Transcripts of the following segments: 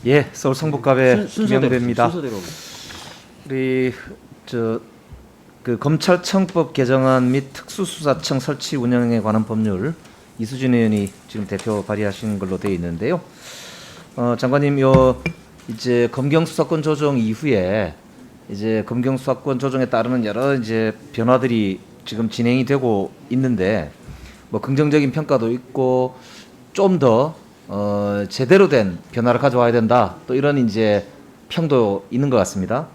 예, 서울 성북갑의 김영배입니다. 순서대로. 우리 그 검찰청법 개정안 및 특수수사청 설치 운영에 관한 법률 이수진 의원이 지금 대표 발의하신 걸로 되어 있는데요. 장관님, 이제 검경 수사권 조정 이후에 이제 검경 수사권 조정에 따르는 여러 이제 변화들이 지금 진행이 되고 있는데 뭐 긍정적인 평가도 있고 좀 더 제대로 된 변화를 가져와야 된다. 또 이런 이제 평도 있는 것 같습니다.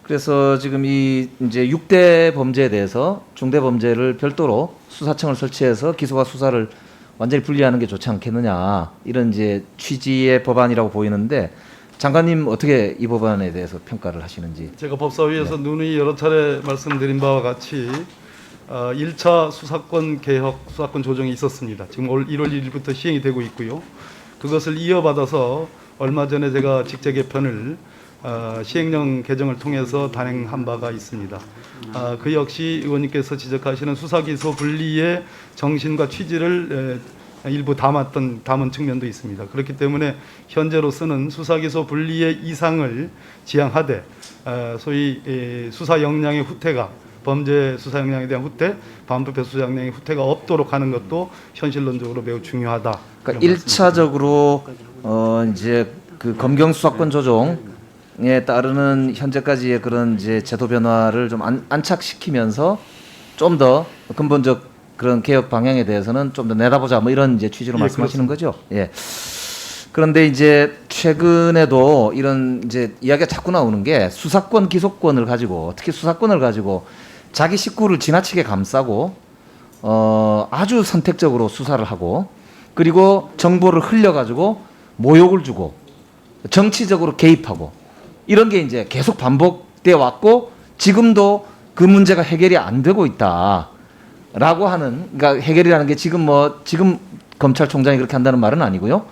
그래서 지금 이 이제 6대 범죄에 대해서 중대 범죄를 별도로 수사청을 설치해서 기소와 수사를 완전히 분리하는 게 좋지 않겠느냐, 이런 이제 취지의 법안이라고 보이는데 장관님 어떻게 이 법안에 대해서 평가를 하시는지. 제가 법사위에서 누누이 여러 차례 말씀드린 바와 같이 1차 수사권 개혁, 수사권 조정이 있었습니다. 지금 올 1월 1일부터 시행이 되고 있고요. 그것을 이어받아서 얼마 전에 제가 직제 개편을 시행령 개정을 통해서 단행한 바가 있습니다. 그 역시 의원님께서 지적하시는 수사기소 분리의 정신과 취지를 일부 담은 측면도 있습니다. 그렇기 때문에 현재로서는 수사기소 분리의 이상을 지향하되 소위 수사 역량의 후퇴가, 범죄 수사 역량에 대한 후퇴, 반부패 수사 역량의 후퇴가 없도록 하는 것도 현실론적으로 매우 중요하다. 그러니까 1차적으로 이제 그 검경 수사권 조정에 따르는 현재까지의 그런 이제 제도 변화를 좀 안착시키면서 좀 더 근본적 그런 개혁 방향에 대해서는 좀 더 내다보자, 뭐 이런 이제 취지로 말씀하시는 거죠. 예. 그런데 이제 최근에도 이런 이제 이야기가 자꾸 나오는 게 수사권, 기소권을 가지고, 특히 수사권을 가지고 자기 식구를 지나치게 감싸고 아주 선택적으로 수사를 하고, 그리고 정보를 흘려가지고 모욕을 주고 정치적으로 개입하고, 이런 게 이제 계속 반복되어 왔고 지금도 그 문제가 해결이 안 되고 있다라고 하는, 그러니까 해결이라는 게 지금 검찰총장이 그렇게 한다는 말은 아니고요.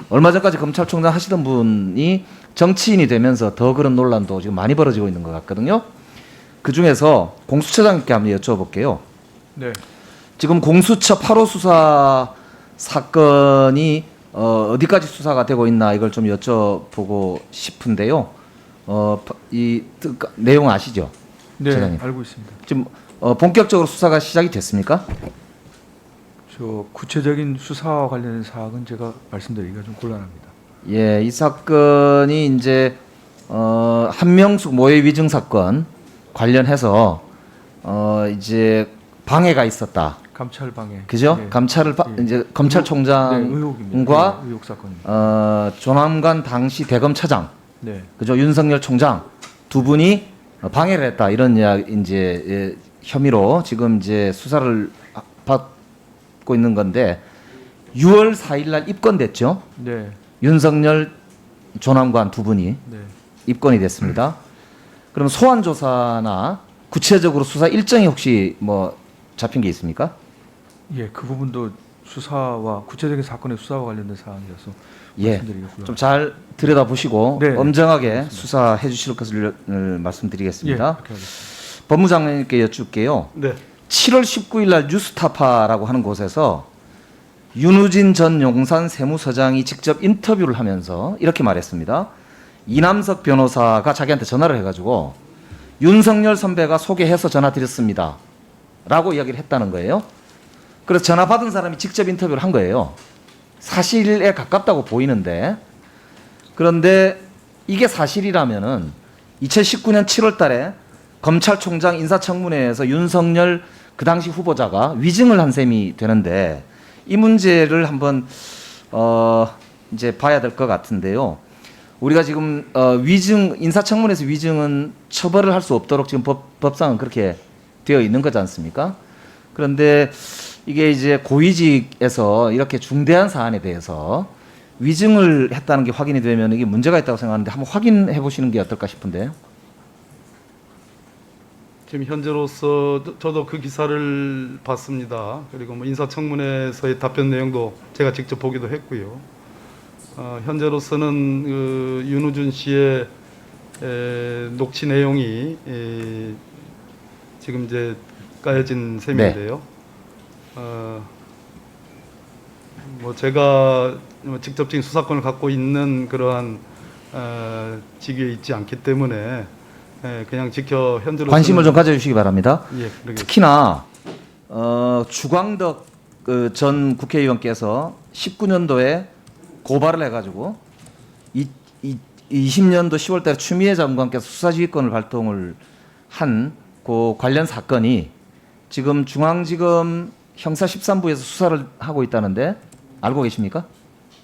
얼마 전까지 검찰총장 하시던 분이 정치인이 되면서 더 그런 논란도 지금 많이 벌어지고 있는 것 같거든요. 그 중에서 공수처장님께 한번 여쭤볼게요. 네. 지금 공수처 8호 수사 사건이 어디까지 수사가 되고 있나, 이걸 좀 여쭤보고 싶은데요. 이 내용 아시죠? 네, 처장님. 알고 있습니다. 지금 본격적으로 수사가 시작이 됐습니까? 저 구체적인 수사와 관련된 사항은 제가 말씀드리기가 좀 곤란합니다. 예, 이 사건이 이제 한명숙 모해 위증 사건 관련해서 이제 방해가 있었다. 감찰 방해. 그죠? 예. 감찰을 예. 이제 검찰총장과 네, 의혹입니다. 네, 의혹 사건입니다. 조남관 당시 대검차장, 네. 그죠? 윤석열 총장 두 분이 방해를 했다, 이런 이제 혐의로 지금 이제 수사를 받고 있는 건데 6월 4일 날 입건됐죠. 네. 윤석열, 조남관 두 분이 네. 입건이 됐습니다. 그럼 소환 조사나 구체적으로 수사 일정이 혹시 뭐 잡힌 게 있습니까? 예, 그 부분도 수사와 구체적인 사건의 수사와 관련된 사항이라서 예, 말씀드리기가 곤란합니다. 좀 잘 들여다보시고 네, 엄정하게 알겠습니다. 수사해 주실 것을 예, 말씀드리겠습니다. 그렇게 하겠습니다. 법무장관님께 여쭙게요. 네. 7월 19일 날 뉴스타파라고 하는 곳에서 윤우진 전 용산 세무서장이 직접 인터뷰를 하면서 이렇게 말했습니다. 이남석 변호사가 자기한테 전화를 해가지고 윤석열 선배가 소개해서 전화 드렸습니다 라고 이야기를 했다는 거예요. 그래서 전화 받은 사람이 직접 인터뷰를 한 거예요. 사실에 가깝다고 보이는데, 그런데 이게 사실이라면은 2019년 7월 달에 검찰총장 인사청문회에서 윤석열 그 당시 후보자가 위증을 한 셈이 되는데, 이 문제를 한번 이제 봐야 될 것 같은데요. 우리가 지금 위증, 인사청문회에서 위증은 처벌을 할 수 없도록 지금 법상은 그렇게 되어 있는 거지 않습니까? 그런데 이게 이제 고위직에서 이렇게 중대한 사안에 대해서 위증을 했다는 게 확인이 되면 이게 문제가 있다고 생각하는데 한번 확인해 보시는 게 어떨까 싶은데요. 지금 현재로서 저도 그 기사를 봤습니다. 그리고 뭐 인사청문회에서의 답변 내용도 제가 직접 보기도 했고요. 현재로서는 그 윤우준 씨의 녹취 내용이 지금 이제 까여진 셈인데요. 뭐 제가 직접적인 수사권을 갖고 있는 그러한 직위에 있지 않기 때문에 그냥 지켜 현재로 관심을 좀 가져주시기 바랍니다. 예, 그러겠습니다. 특히나 주광덕 전 국회의원께서 19년도에 고발을 해가지고 20년도 10월달에 추미애 장관께서 수사지휘권을 발동을 한 그 관련 사건이 지금 중앙지검 형사 13부에서 수사를 하고 있다는데 알고 계십니까?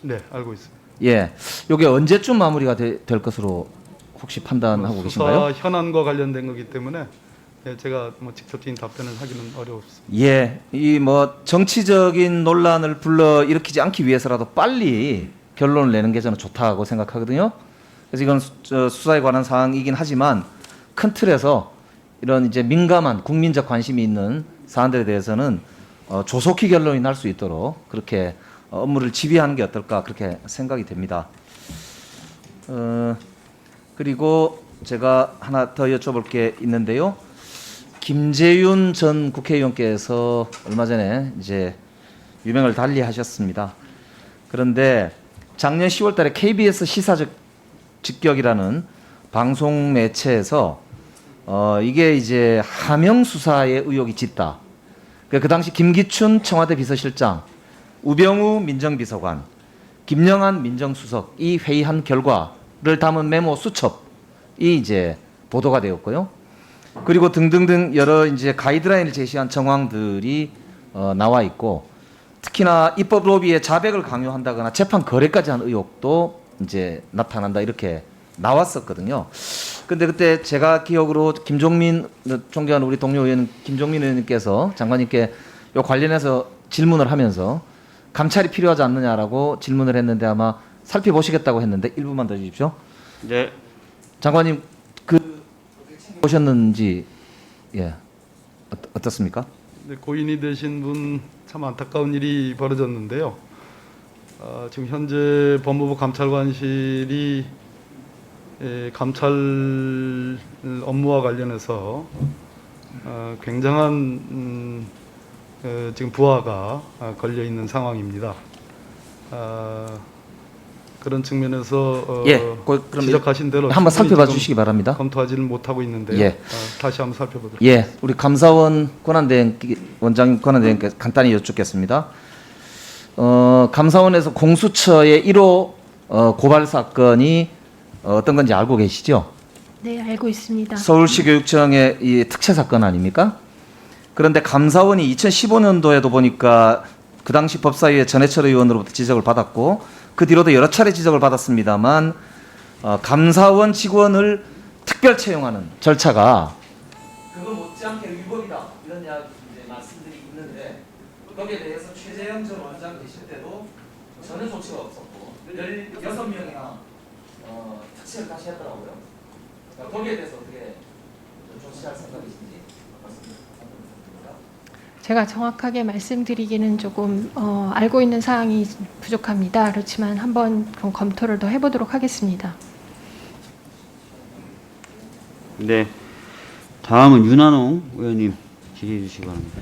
네, 알고 있습니다. 예, 이게 언제쯤 마무리가 될 것으로 혹시 판단하고 계신가요? 수사 현안과 관련된 거기 때문에 제가 뭐 직접적인 답변을 하기는 어려웠습니다. 예, 이 뭐 정치적인 논란을 불러 일으키지 않기 위해서라도 빨리 결론을 내는 게 저는 좋다고 생각하거든요. 그래서 이건 수사에 관한 사항이긴 하지만 큰 틀에서 이런 이제 민감한 국민적 관심이 있는 사안들에 대해서는 조속히 결론이 날 수 있도록 그렇게 업무를 지휘하는 게 어떨까 그렇게 생각이 됩니다. 그리고 제가 하나 더 여쭤볼 게 있는데요. 김재윤 전 국회의원께서 얼마 전에 이제 유명을 달리하셨습니다. 그런데 작년 10월달에 KBS 시사적 직격이라는 방송 매체에서 이게 이제 하명 수사의 의혹이 짙다. 그 당시 김기춘 청와대 비서실장, 우병우 민정비서관, 김영한 민정수석 이 회의한 결과를 담은 메모 수첩이 이제 보도가 되었고요. 그리고 등등등 여러 이제 가이드라인을 제시한 정황들이 나와 있고, 특히나 입법 로비의 자백을 강요한다거나 재판 거래까지 한 의혹도 이제 나타난다 이렇게 나왔었거든요. 근데 그때 제가 기억으로 김종민 존경하는 우리 동료 의원 김종민 의원님께서 장관님께 요 관련해서 질문을 하면서 감찰이 필요하지 않느냐라고 질문을 했는데 아마 살펴보시겠다고 했는데 1분만 더 주십시오. 네. 장관님 보셨는지 예 어떻습니까? 네, 고인이 되신 분 참 안타까운 일이 벌어졌는데요. 지금 현재 법무부 감찰관실이 감찰 업무와 관련해서 굉장한 지금 부하가 걸려 있는 상황입니다. 그런 측면에서 예, 그럼 지적하신 대로 한번 살펴봐 지금 주시기 바랍니다. 검토하지는 못하고 있는데요. 예. 다시 한번 살펴보도록. 예, 우리 감사원 권한대행 원장님 권한대행께 간단히 여쭙겠습니다. 감사원에서 공수처의 1호 고발 사건이 어떤 건지 알고 계시죠? 네, 알고 있습니다. 서울시 교육청의 이 특채 사건 아닙니까? 그런데 감사원이 2015년도에도 보니까 그 당시 법사위의 전해철 의원으로부터 지적을 받았고 그 뒤로도 여러 차례 지적을 받았습니다만 감사원 직원을 특별 채용하는 절차가 그거 못지않게 위법이다 이런 말씀들이 있는데 거기에 대해서 최재형 전 원장 계실 때도 전혀 조치가 없었고 16명이나 특채를 다시 했더라고요. 그러니까 거기에 대해서 어떻게 조치할 생각이신지 말씀 부탁드립니다. 제가 정확하게 말씀드리기는 조금 알고 있는 사항이 부족합니다. 그렇지만 한번 검토를 더 해보도록 하겠습니다. 네. 다음은 윤한홍 의원님 질의해 주시기 바랍니다.